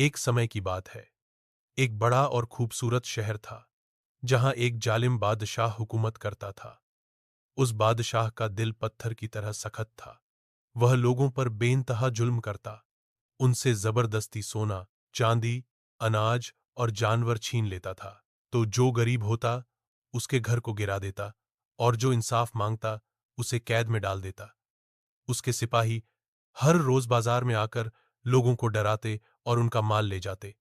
एक समय की बात है। एक बड़ा और खूबसूरत शहर था, जहां एक जालिम बादशाह हुकूमत करता था। उस बादशाह का दिल पत्थर की तरह सख्त था। वह लोगों पर बेइंतहा जुल्म करता, उनसे जबरदस्ती सोना, चांदी, अनाज और जानवर छीन लेता था। तो जो गरीब होता, उसके घर को गिरा देता, और जो इंसाफ मांगता, उसे कैद में डाल देता। उसके सिपाही हर रोज बाजार में आकर लोगों को डराते और उनका माल ले जाते।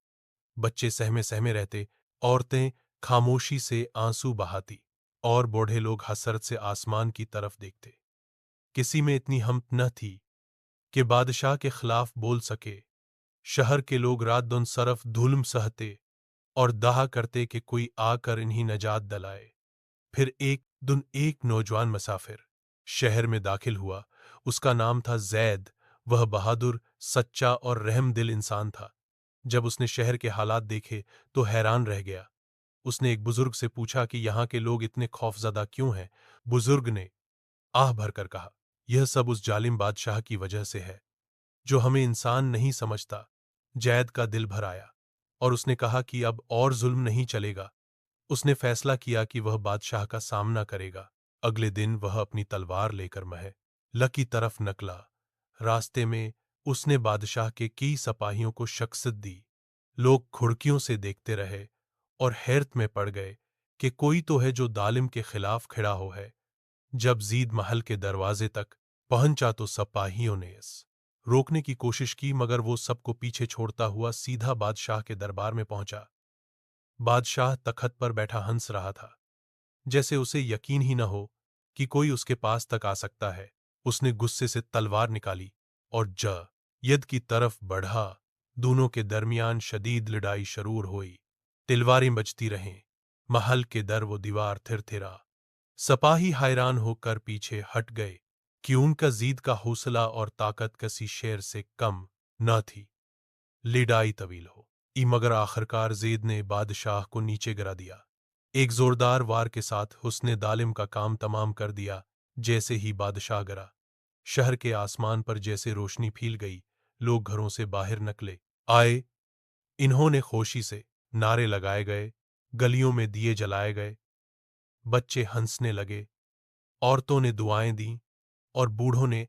बच्चे सहमे सहमे रहते, औरतें खामोशी से आंसू बहाती, और बूढ़े लोग हसरत से आसमान की तरफ देखते। किसी में इतनी हिम्मत न थी कि बादशाह के खिलाफ बोल सके। शहर के लोग रात दिन सरफ धुल्म सहते और दाह करते कि कोई आकर इन्हीं नजात दिलाए। फिर एक दिन एक नौजवान मुसाफिर शहर में दाखिल हुआ। उसका नाम था जैद। वह बहादुर, सच्चा और रहम दिल इंसान था। जब उसने शहर के हालात देखे तो हैरान रह गया। उसने एक बुजुर्ग से पूछा कि यहाँ के लोग इतने खौफजदा क्यों हैं। बुजुर्ग ने आह भरकर कहा, यह सब उस जालिम बादशाह की वजह से है, जो हमें इंसान नहीं समझता। जैद का दिल भर आया और उसने कहा कि अब और जुल्म नहीं चलेगा। उसने फैसला किया कि वह बादशाह का सामना करेगा। अगले दिन वह अपनी तलवार लेकर महल की तरफ निकला। रास्ते में उसने बादशाह के कई सिपाहियों को शिकस्त दी। लोग खिड़कियों से देखते रहे और हैरत में पड़ गए कि कोई तो है जो जालिम के खिलाफ खड़ा हो है। जब जीद महल के दरवाजे तक पहुंचा तो सिपाहियों ने इस रोकने की कोशिश की, मगर वो सबको पीछे छोड़ता हुआ सीधा बादशाह के दरबार में पहुंचा। बादशाह तख्त पर बैठा हंस रहा था, जैसे उसे यकीन ही न हो कि कोई उसके पास तक आ सकता है। उसने गुस्से से तलवार निकाली और यद की तरफ बढ़ा। दोनों के दरमियान शदीद लड़ाई शुरू हुई। तलवारें बजती रहें। महल के दर वो दीवार थिरथिरा। सिपाही हैरान होकर पीछे हट गए कि उनका जीद का हौसला और ताकत किसी शेर से कम न थी। लड़ाई तवील हो मगर आखिरकार जेद ने बादशाह को नीचे गिरा दिया। एक जोरदार वार के साथ उसने जालिम का काम तमाम कर दिया। जैसे ही बादशाह गिरा, शहर के आसमान पर जैसे रोशनी फैल गई। लोग घरों से बाहर निकले आए। इन्होंने खुशी से नारे लगाए गए, गलियों में दिए जलाए गए, बच्चे हंसने लगे, औरतों ने दुआएं दी और बूढ़ों ने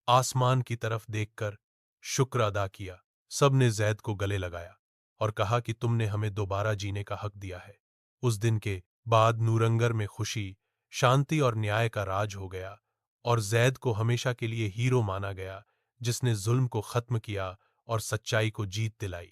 आसमान की तरफ देखकर शुक्र अदा किया। सब ने जैद को गले लगाया और कहा कि तुमने हमें दोबारा जीने का हक दिया है। उस दिन के बाद नूरंगर में खुशी, शांति और न्याय का राज हो गया, और जैद को हमेशा के लिए हीरो माना गया, जिसने जुल्म को खत्म किया और सच्चाई को जीत दिलाई।